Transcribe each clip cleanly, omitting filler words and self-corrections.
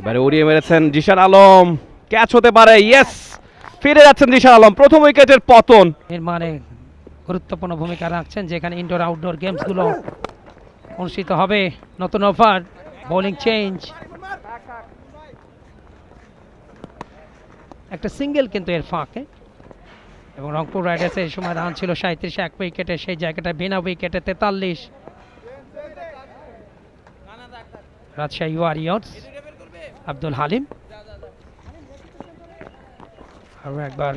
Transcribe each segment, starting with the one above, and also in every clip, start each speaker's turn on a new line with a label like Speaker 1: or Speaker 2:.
Speaker 1: এবারে উড়িয়ে মেরেছেন জিশান আলম, ক্যাচ হতে পারে, ইয়েস, ফিরে যাচ্ছেন জিশান আলম, প্রথম উইকেটের পতন।
Speaker 2: এর মানে গুরুত্বপূর্ণ ভূমিকা রাখছেন যেখানে ইনডোর আউটডোর গেমসগুলো অনুষ্ঠিত হবে। নতুন ওভার, বোলিং চেঞ্জ, একটা সিঙ্গেল কিন্তু এর ফাঁকে, এবং রংপুর রাইডার্স এই সময় রান ছিল 37 এক উইকেটে, সেই জায়গাটা বিনা উইকেটে 43। রাজশাহী ওয়ারিয়র্স আব্দুল হালিম আরও একবার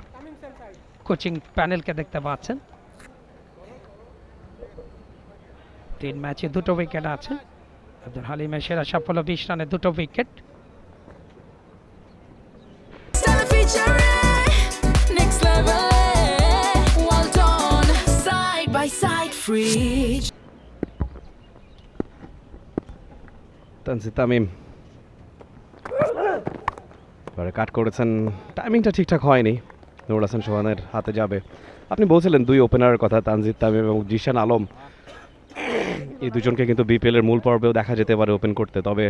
Speaker 2: কোচিং প্যানেলকে দেখতে পাচ্ছেন। 3 ম্যাচে 2টো উইকেট আছে আব্দুল হালিমের, সেরা সাফল্য 20 রানে 2টো উইকেট।
Speaker 1: তানজিদ তামিম এবারে কাট করেছেন, টাইমিংটা ঠিকঠাক হয়নি, নুরুল হাসান সোহানের হাতে যাবে। আপনি বলছিলেন দুই ওপেনারের কথা, তানজিদ তামিম এবং জিশান আলম, এই দুজনকে কিন্তু বিপিএল এর মূল পর্বেও দেখা যেতে পারে ওপেন করতে। তবে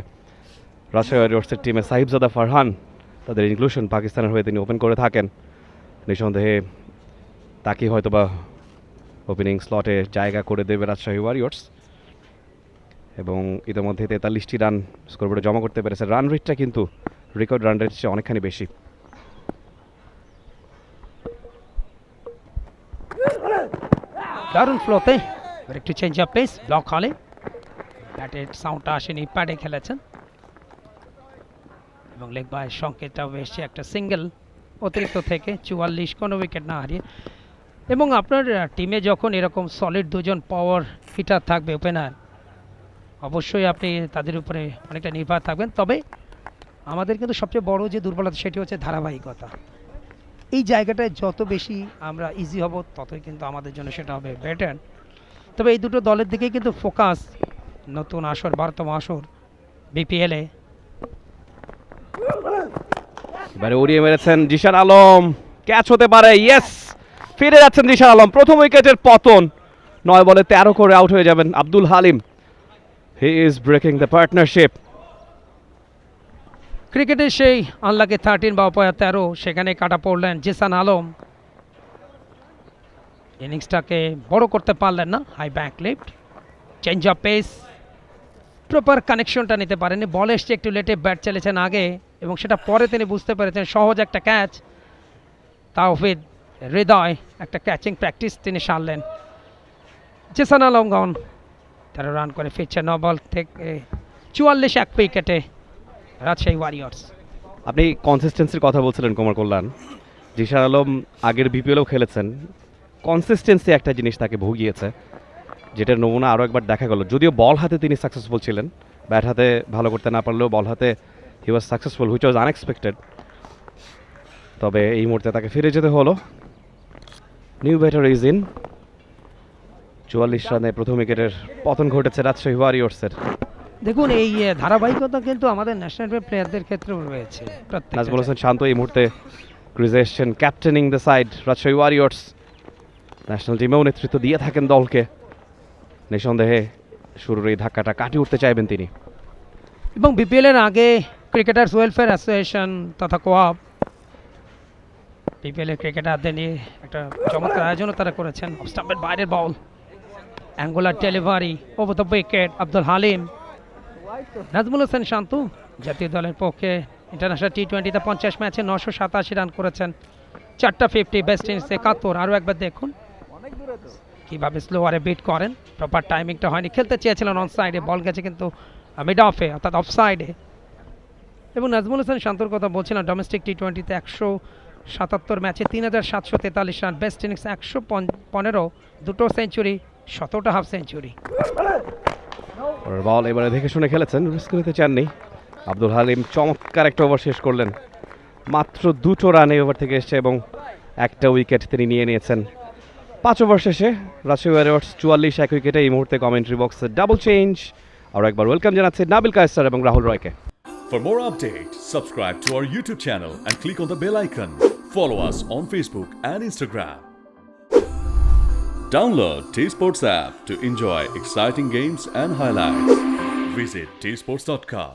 Speaker 1: রাজশাহী ওয়ারিয়র্সের টিমে সাহিবজাদা ফারহান, তাদের ইনক্লুশন, পাকিস্তানের হয়ে তিনি ওপেন করে থাকেন। নিঃসন্দেহে তাকে হয়তোবা ওপেনিং স্লটে জায়গা করে দেবে রাজশাহী ওয়ারিয়র্স, এবং ইতিমধ্যে 43টি রান স্কোরবোর্ডে জমা করতে পেরেছে। রান রেটটা কিন্তু রেকর্ড রান রেট চেয়ে অনেকখানি বেশি।
Speaker 2: দারুণ ফ্লোতে এবার একটু চেঞ্জ অফ পেস, ব্লক হলে ব্যাটের সাউন্ডটা আসেনি, প্যাডে খেলেছেন এবং লেগ বাই সংকেতটাও এসছে, একটা সিঙ্গেল অতিরিক্ত থেকে 44, কোনো উইকেট না হারিয়ে। এবং আপনার টিমে যখন এরকম সলিড দুজন পাওয়ার হিটার থাকবে ওপেনার, অবশ্যই আপনি তাদের উপরে অনেকটা নির্ভর থাকবেন। তবে আমাদের কিন্তু সবচেয়ে বড় যে দুর্বলতা সেটি হচ্ছে ধারাবাহিকতা। এই জায়গাটায় যত বেশি আমরা ইজি হব ততই কিন্তু আমাদের জন্য সেটা হবে বেটার। তবে এই দুটো দলের দিকেই কিন্তু ফোকাস, নতুন আসর, 12তম আসর বিপিএলে।
Speaker 1: এবারে উড়িয়ে মেরেছেন জিশান আলম, ক্যাচ হতে পারে, ইয়েস, ফিরে যাচ্ছেন জিশান আলম, প্রথম উইকেটের পতন। 9 বলে 13 করে আউট হয়ে যাবেন Abdul Halim. He is breaking the partnership.
Speaker 2: ক্রিকেটের সেই আনলাকি 13 বা অপয়া 13, সেখানে কাটা পড়লেন জিসান আলম, ইনিংসটাকে বড় করতে পারলেন না। High back lift, change of pace, proper কানেকশনটা নিতে পারেননি। বল এসছে একটু লেটে, ব্যাট চালিয়েছেন আগে, এবং সেটা পরে তিনি বুঝতে পেরেছেন সহজ একটা ক্যাচ। তাওহিদ হৃদয় একটা ক্যাচিং প্র্যাকটিস তিনি সারলেন। জিসান আলমগন 13 রান করে ফিরছে 9 বল থেকে 44 এক উইকেটে রাজশাহী ওয়ারিয়র্স।
Speaker 1: আপনি কনসিস্টেন্সির কথা বলছিলেন কুমার কল্যাণ। জিশান আলম আগের বিপিএলও খেলেছেন, কনসিস্টেন্সি একটা জিনিস তাকে ভুগিয়েছে, যেটার নমুনা আরও একবার দেখা গেল। যদিও বল হাতে তিনি সাকসেসফুল ছিলেন, ব্যাট হাতে ভালো করতে না পারলেও বল হাতে he was successful, which was unexpected. তবে এই মুহূর্তে তাকে ফিরে যেতে হলো। New batter is in. 44 রানে প্রথম উইকেটের পতন ঘটেছে রাজশাহী ওয়ারিয়র্সের।
Speaker 2: দেখুন, এই ধারাবাহিকতা কিন্তু আমাদের ন্যাশনাল প্লেয়ারদের ক্ষেত্রেও রয়েছে।
Speaker 1: নাজমুল হাসান শান্ত এই মুহূর্তে ক্রিজে এসছেন, captaining the side Rajshahi Warriors. National টিমেও নেতৃত্ব দিয়ে থাকেন দলকে। নিঃসন্দেহে শুরুর এই ধাক্কাটা কাটিয়ে উঠতে চাইবেন তিনি।
Speaker 2: এবং বিপিএল এর আগে ক্রিকেটার্স ওয়েলফেয়ার অ্যাসোসিয়েশন তথা কোআপ বিপিএল এর ক্রিকেটারদের নিয়ে একটা চমৎকার আয়োজনও তারা করেছেন। অফ স্টাম্পের বাইরের ball, angular delivery, over the wicket Abdul Halim. Najmul Hasan Shanto জাতীয় দলের পক্ষে ইন্টারন্যাশনাল টি20তে 50 ম্যাচে 987 রান করেছেন, 4টা 50, বেস্ট ইনিংস 71। আরও একবার দেখুন কীভাবে স্লোয়ারে বিট করেন, প্রপার টাইমিংটা হয়নি। খেলতে চেয়েছিলেন অন সাইডে, বল গেছে কিন্তু মিড অফে অর্থাৎ অফ সাইডে। এবং নাজমুল হাসান শান্তর কথা বলছিলাম, ডোমেস্টিক টি20তে 177 ম্যাচে 3743 রান, বেস্ট ইনিংস 115, 2টো সেঞ্চুরি, 17টা হাফ সেঞ্চুরি।
Speaker 1: বল এবারে দেখে শুনে খেলেছেন, রিস্ক নিতে চাননি। আব্দুল হালিম চমৎকার একটা ওভার শেষ করলেন, মাত্র 2টো রানে ওভার থেকে এসছে এবং একটা উইকেট তিনি নিয়ে নিয়েছেন। 5 ওভার শেষে রাজশাহী ওয়ারিয়র্স 44 এক উইকেটে। এই মুহূর্তে কমেন্ট্রি বক্সে ডাবল চেঞ্জ। আর একবার ওয়েলকাম জানাচ্ছি নাবিল কায়েসার এবং Rahul রয়কে।
Speaker 3: For more updates, subscribe to our YouTube channel and click on the bell icon. Follow us on Facebook and Instagram. Download T-Sports app to enjoy exciting games and highlights. Visit tsports.com.